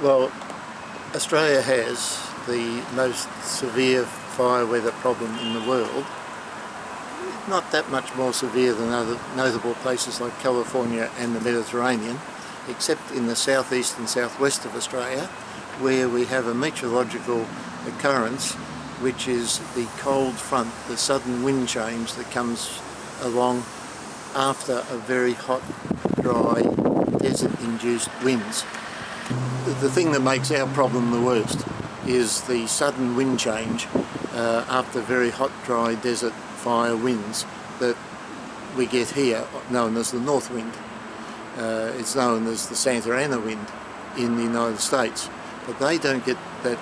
Well, Australia has the most severe fire weather problem in the world. Not that much more severe than other notable places like California and the Mediterranean, except in the southeast and southwest of Australia, where we have a meteorological occurrence which is the cold front, the sudden wind change that comes along after a very hot, dry, desert-induced winds. The thing that makes our problem the worst is the sudden wind change after very hot, dry desert fire winds that we get here, known as the north wind. It's known as the Santa Ana wind in the United States, but they don't get that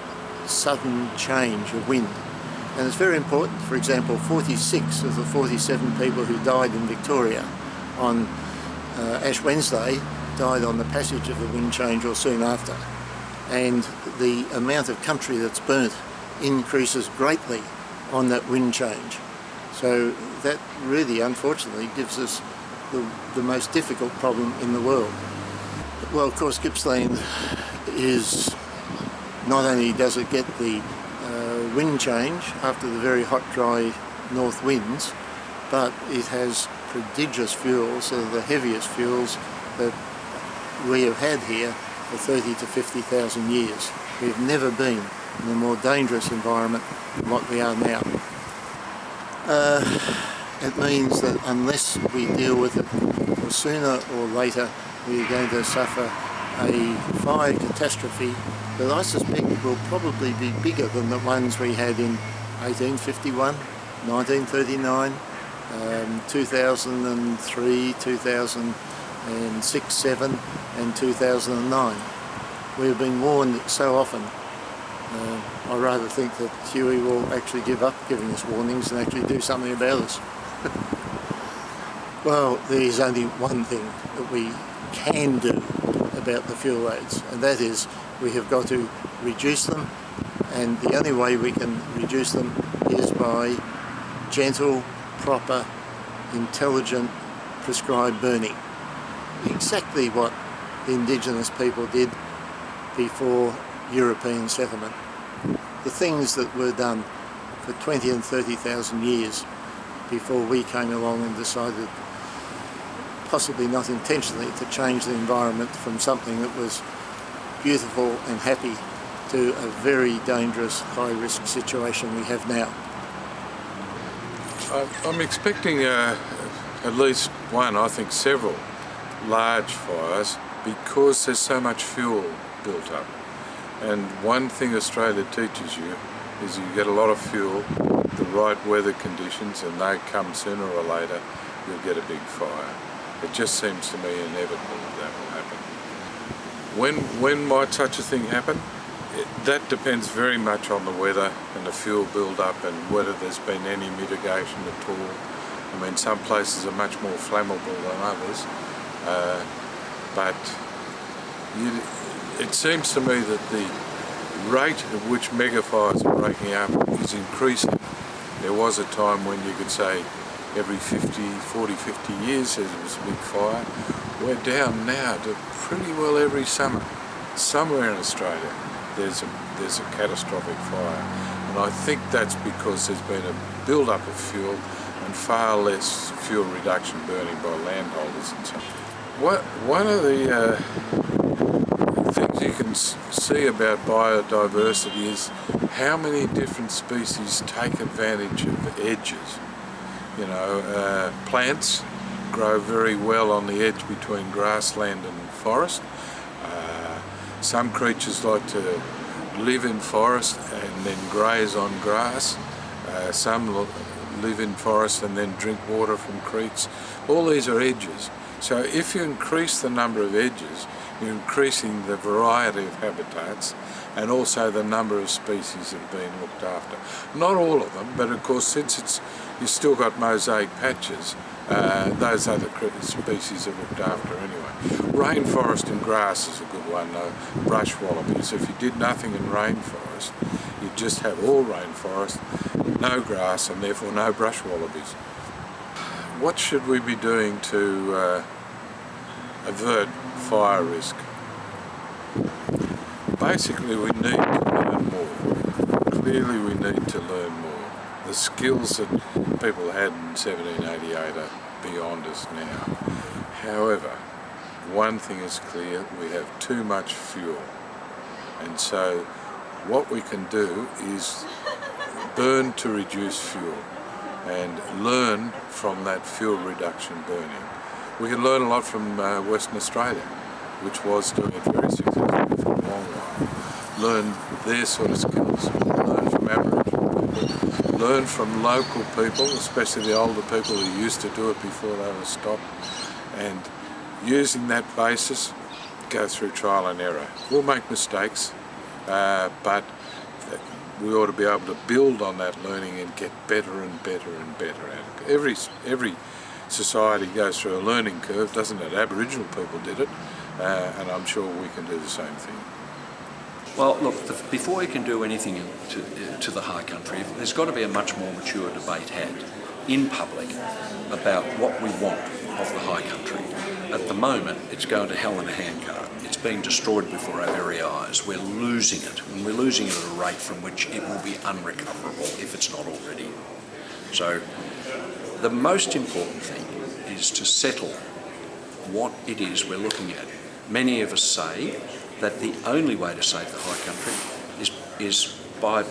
sudden change of wind. And it's very important. For example, 46 of the 47 people who died in Victoria on Ash Wednesday died on the passage of the wind change or soon after. And the amount of country that's burnt increases greatly on that wind change. So that really, unfortunately, gives us the most difficult problem in the world. Well, of course, Gippsland is, not only does it get the wind change after the very hot, dry north winds, but it has prodigious fuels, so the heaviest fuels that we have had here for 30 to 50,000 years. We've never been in a more dangerous environment than what we are now. It means that unless we deal with it, or sooner or later, we're going to suffer a fire catastrophe that I suspect will probably be bigger than the ones we had in 1851, 1939, 2003, 2006, 7 and 2009. We've been warned so often. I rather think that Huey will actually give up giving us warnings and actually do something about us. Well, there's only one thing that we can do about the fuel roads, and that is we have got to reduce them, and the only way we can reduce them is by gentle, proper, intelligent, prescribed burning. Exactly what the indigenous people did before European settlement. The things that were done for 20 and 30,000 years before we came along and decided, possibly not intentionally, to change the environment from something that was beautiful and happy to a very dangerous, high-risk situation we have now. I'm expecting at least one, I think several, large fires because there's so much fuel built up. And one thing Australia teaches you is you get a lot of fuel, the right weather conditions, and they come sooner or later, you'll get a big fire. It just seems to me inevitable that will happen. When might such a thing happen? That depends very much on the weather and the fuel build-up and whether there's been any mitigation at all. I mean, some places are much more flammable than others, but it seems to me that the rate at which megafires are breaking up is increasing. There was a time when you could say every 40, 50 years there was a big fire. We're down now to pretty well every summer. Somewhere in Australia there's a catastrophic fire. And I think that's because there's been a build-up of fuel and far less fuel reduction burning by landholders and so on. One of the things you can see about biodiversity is how many different species take advantage of edges. You know, plants grow very well on the edge between grassland and forest. Some creatures like to live in forest and then graze on grass. Some live in forest and then drink water from creeks. All these are edges. So if you increase the number of edges, you're increasing the variety of habitats and also the number of species that are being looked after. Not all of them, but of course since you've still got mosaic patches, those other species are looked after anyway. Rainforest and grass is a good one though, brush wallabies. If you did nothing in rainforest, you'd just have all rainforest, no grass and therefore no brush wallabies. What should we be doing to avert fire risk? basically we need to learn more. Clearly we need to learn more. The skills that people had in 1788 are beyond us now. However, one thing is clear, we have too much fuel. And so what we can do is burn to reduce fuel and learn from that fuel reduction burning. We can learn a lot from Western Australia, which was doing it very successfully for a long while. Learn their sort of skills, learn from Aboriginal people, learn from local people, especially the older people who used to do it before they were stopped, and using that basis, go through trial and error. We'll make mistakes, but we ought to be able to build on that learning and get better and better and better at it. Every society goes through a learning curve, doesn't it? Aboriginal people did it, and I'm sure we can do the same thing. Well, look, before you can do anything to the high country, there's got to be a much more mature debate had in public about what we want of the high country. At the moment, it's going to hell in a handcart. It's being destroyed before our very eyes. We're losing it, and we're losing it at a rate from which it will be unrecoverable if it's not already. So the most important thing is to settle what it is we're looking at. Many of us say that the only way to save the high country is by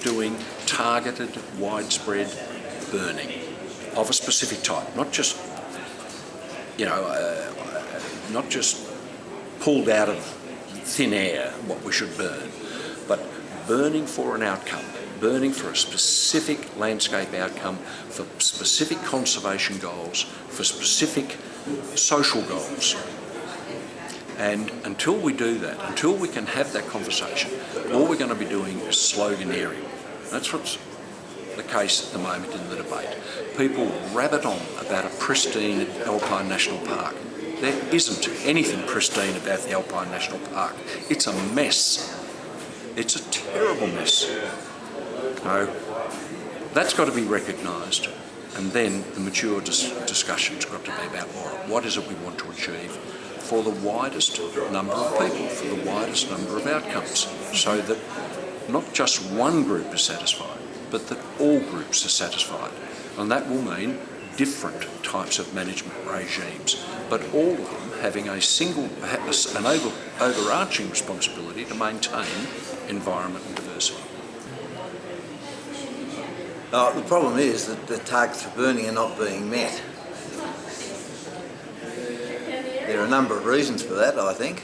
doing targeted, widespread burning of a specific type, not just pulled out of thin air what we should burn, but burning for an outcome, burning for a specific landscape outcome, for specific conservation goals, for specific social goals. And until we do that, until we can have that conversation, all we're going to be doing is sloganeering. That's what's the case at the moment in the debate. People rabbit on about a pristine Alpine National Park. There isn't anything pristine about the Alpine National Park. It's a mess. It's a terrible mess. So that's got to be recognised, and then the mature discussion's got to be about, all right, what is it we want to achieve for the widest number of people, for the widest number of outcomes, so that not just one group is satisfied, but that all groups are satisfied. And that will mean different types of management regimes, but all of them having an overarching responsibility to maintain environment and diversity. The problem is that the targets for burning are not being met. There are a number of reasons for that, I think.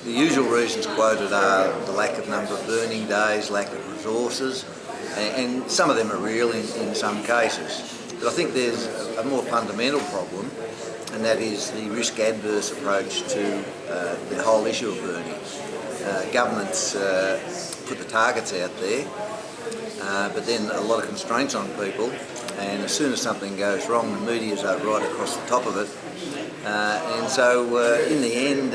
The usual reasons quoted are the lack of number of burning days, lack of resources, and some of them are real in some cases. But I think there's a more fundamental problem, and that is the risk-adverse approach to the whole issue of burning. Governments put the targets out there, but then a lot of constraints on people, and as soon as something goes wrong, the media's are right across the top of it. And so in the end,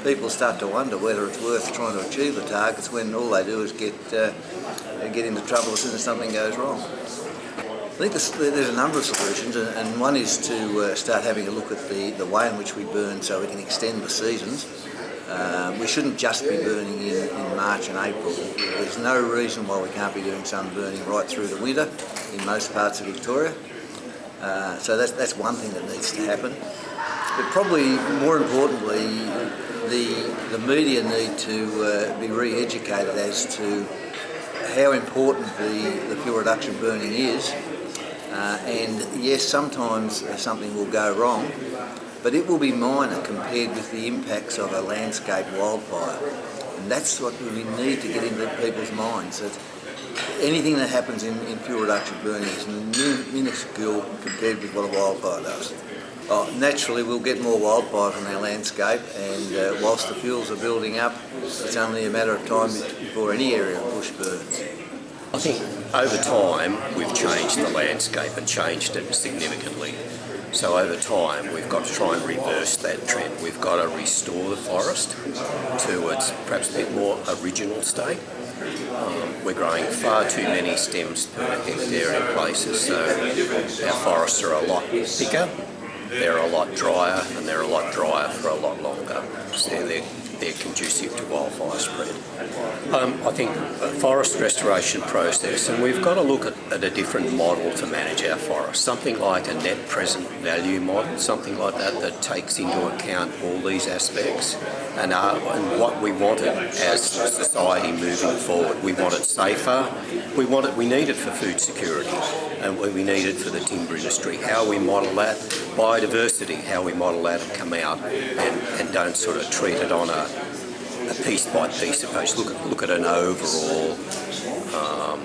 people start to wonder whether it's worth trying to achieve the targets when all they do is get into trouble as soon as something goes wrong. I think there's a number of solutions, and one is to start having a look at the way in which we burn so we can extend the seasons. We shouldn't just be burning in March and April. There's no reason why we can't be doing some burning right through the winter in most parts of Victoria. So that's one thing that needs to happen. But probably more importantly, the media need to be re-educated as to how important the fuel reduction burning is. And yes, sometimes something will go wrong, but it will be minor compared with the impacts of a landscape wildfire. And that's what we need to get into people's minds, that anything that happens in fuel reduction burning is minuscule compared with what a wildfire does. Naturally, we'll get more wildfires on our landscape, and whilst the fuels are building up, it's only a matter of time before any area of bush burns. I think over time we've changed the landscape and changed it significantly. So over time we've got to try and reverse that trend. We've got to restore the forest to its perhaps a bit more original state. We're growing far too many stems per hectare in places, so our forests are a lot thicker, they're a lot drier, and they're a lot drier for a lot longer. So they're they're conducive to wildfire spread. I think a forest restoration process, and we've got to look at a different model to manage our forests, something like a net present value model, something like that that takes into account all these aspects and what we want it as society moving forward. We want it safer, we need it for food security, and we need it for the timber industry. How we model that, biodiversity, how we model that and come out and don't sort of treat it on a piece by piece approach. Look at an overall, how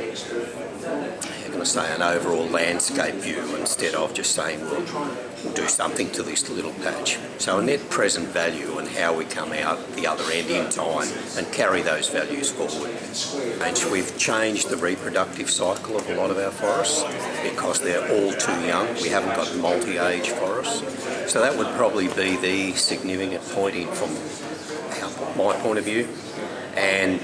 can I say, an overall landscape view instead of just saying, well, we'll do something to this little patch. So a net present value and how we come out the other end in time and carry those values forward. And we've changed the reproductive cycle of a lot of our forests because they're all too young. We haven't got multi-age forests. So that would probably be the significant point in from my point of view. And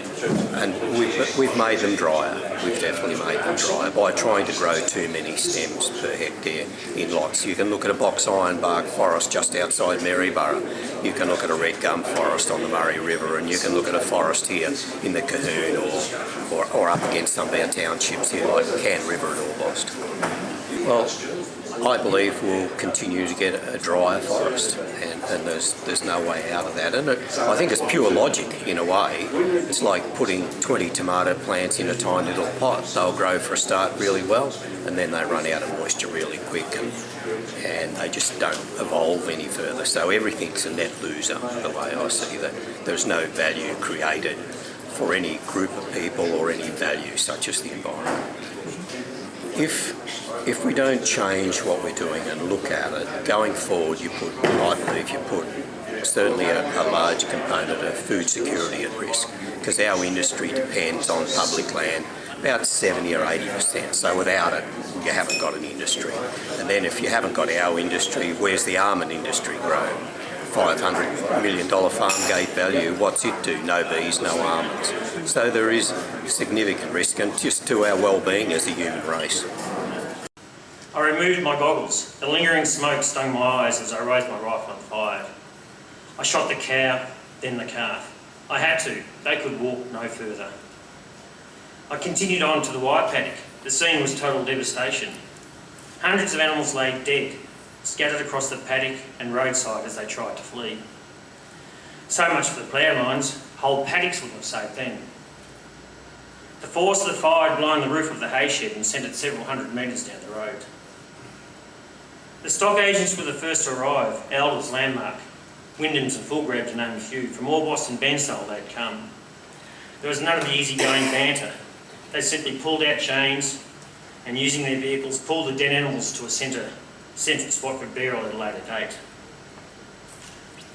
we've made them drier. We've definitely made them drier by trying to grow too many stems per hectare in lots. You can look at a box ironbark forest just outside Maryborough. You can look at a red gum forest on the Murray River, and you can look at a forest here in the Cahoon or up against some of our townships here like Can River and Orbost. Well, I believe we'll continue to get a drier forest, and there's no way out of that. And I think it's pure logic in a way. It's like putting 20 tomato plants in a tiny little pot. They'll grow for a start really well, and then they run out of moisture really quick, and they just don't evolve any further. So everything's a net loser, the way I see that. There's no value created for any group of people or any value such as the environment. If we don't change what we're doing and look at it, going forward I believe you put certainly a large component of food security at risk, because our industry depends on public land about 70 or 80%. So without it, you haven't got an industry. And then if you haven't got our industry, where's the almond industry grow? $500 million farm gate value, what's it do? No bees, no almonds. So there is significant risk, and just to our well-being as a human race. I removed my goggles. The lingering smoke stung my eyes as I raised my rifle and fired. I shot the cow, then the calf. I had to. They could walk no further. I continued on to the wire paddock. The scene was total devastation. Hundreds of animals lay dead, scattered across the paddock and roadside as they tried to flee. So much for the plough lines. Whole paddocks wouldn't have saved them. The force of the fire had blown the roof of the hay shed and sent it several hundred metres down the road. The stock agents were the first to arrive. Elders, Landmark, Wyndham's and Fulgrave, to name a few. From Orbost and Bairnsdale they'd come. There was none of the easy-going banter. They simply pulled out chains and, using their vehicles, pulled the dead animals to a central spot for burial at a later date.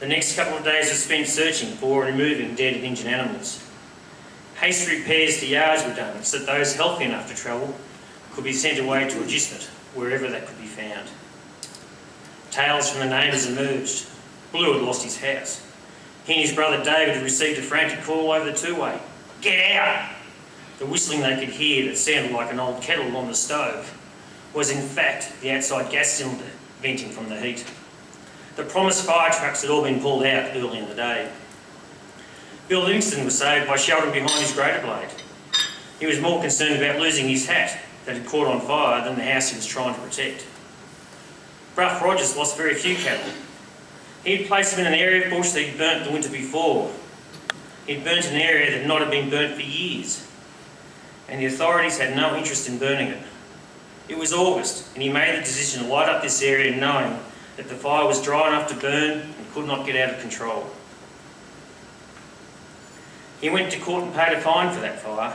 The next couple of days were spent searching for and removing dead and injured animals. Hasty repairs to yards were done so that those healthy enough to travel could be sent away to adjustment wherever they could be found. Tales from the neighbours emerged. Blue had lost his house. He and his brother David had received a frantic call over the two-way. Get out! The whistling they could hear that sounded like an old kettle on the stove was in fact the outside gas cylinder venting from the heat. The promised fire trucks had all been pulled out early in the day. Bill Nixon was saved by sheltering behind his grater blade. He was more concerned about losing his hat that had caught on fire than the house he was trying to protect. Bruff Rogers lost very few cattle. He'd placed them in an area of bush that he'd burnt the winter before. He'd burnt an area that had not been burnt for years, and the authorities had no interest in burning it. It was August, and he made the decision to light up this area knowing that the fire was dry enough to burn and could not get out of control. He went to court and paid a fine for that fire.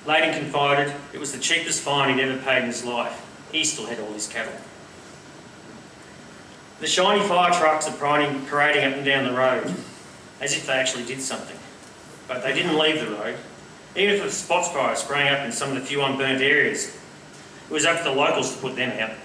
Layton confided it was the cheapest fine he'd ever paid in his life. He still had all his cattle. The shiny fire trucks are parading up and down the road, as if they actually did something. But they didn't leave the road. Even if a spot fire sprang up in some of the few unburnt areas, it was up to the locals to put them out.